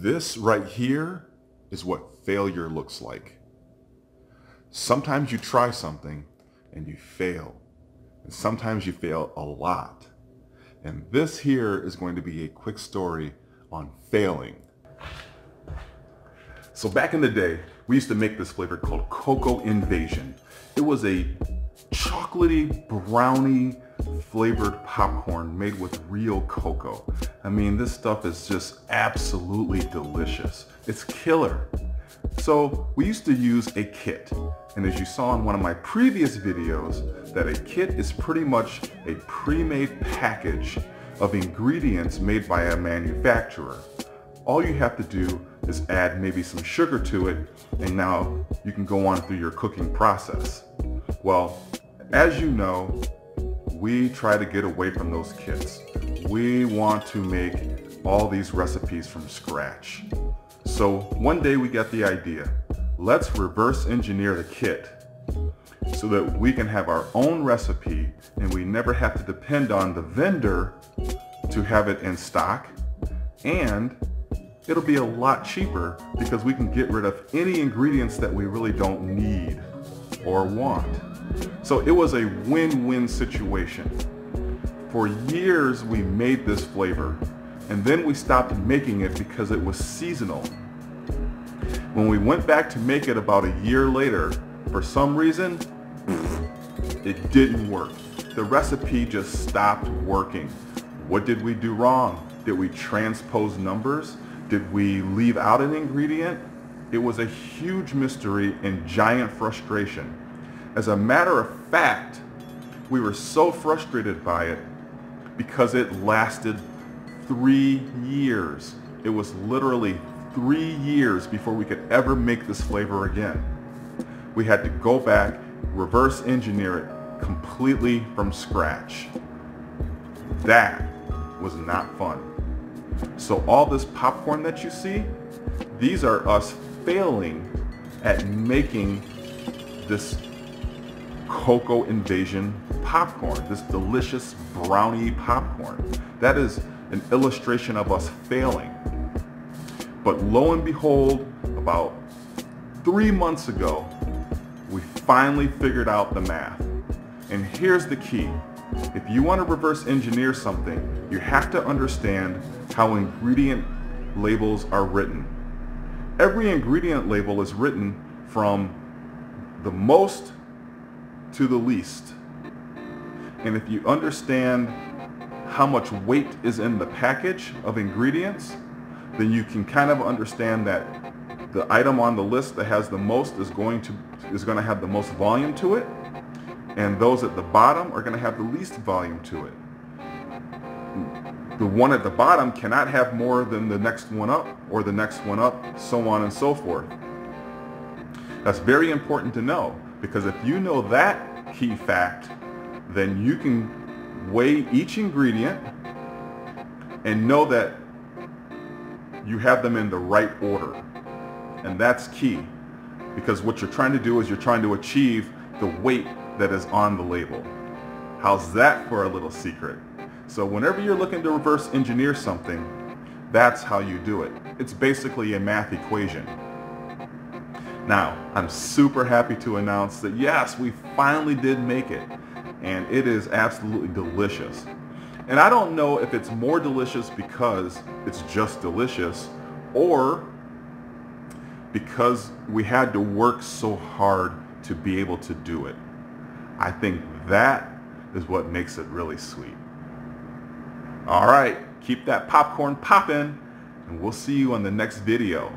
This right here is what failure looks like. Sometimes you try something and you fail. And sometimes you fail a lot. And this here is going to be a quick story on failing. So back in the day, we used to make this flavor called Cocoa Invasion. It was a chocolatey, brownie flavored popcorn made with real cocoa. I mean, this stuff is just absolutely delicious. It's killer. So we used to use a kit. And as you saw in one of my previous videos, that a kit is pretty much a pre-made package of ingredients made by a manufacturer. All you have to do is add maybe some sugar to it, and now you can go on through your cooking process. Well, as you know, we try to get away from those kits. We want to make all these recipes from scratch. So one day we got the idea, let's reverse engineer the kit so that we can have our own recipe and we never have to depend on the vendor to have it in stock, and it'll be a lot cheaper because we can get rid of any ingredients that we really don't need or want. So it was a win-win situation. For years we made this flavor, and then we stopped making it because it was seasonal. When we went back to make it about a year later, for some reason, it didn't work. The recipe just stopped working. What did we do wrong? Did we transpose numbers? Did we leave out an ingredient? It was a huge mystery and giant frustration. As a matter of fact, we were so frustrated by it because it lasted 3 years. It was literally 3 years before we could ever make this flavor again. We had to go back, reverse engineer it completely from scratch. That was not fun. So all this popcorn that you see, these are us failing at making this Cocoa Invasion popcorn, this delicious brownie popcorn. That is an illustration of us failing. But lo and behold, about 3 months ago, we finally figured out the math. And here's the key. If you want to reverse engineer something, you have to understand how ingredient labels are written. Every ingredient label is written from the most to the least. And if you understand how much weight is in the package of ingredients, then you can kind of understand that the item on the list that has the most is going to have the most volume to it, and those at the bottom are going to have the least volume to it. The one at the bottom cannot have more than the next one up, or the next one up, so on and so forth. That's very important to know, because if you know that key fact, then you can weigh each ingredient and know that you have them in the right order. And that's key, because what you're trying to do is you're trying to achieve the weight that is on the label. How's that for a little secret? So whenever you're looking to reverse engineer something, that's how you do it. It's basically a math equation. Now, I'm super happy to announce that yes, we finally did make it, and it is absolutely delicious. And I don't know if it's more delicious because it's just delicious, or because we had to work so hard to be able to do it. I think that is what makes it really sweet. All right, keep that popcorn poppin', and we'll see you on the next video.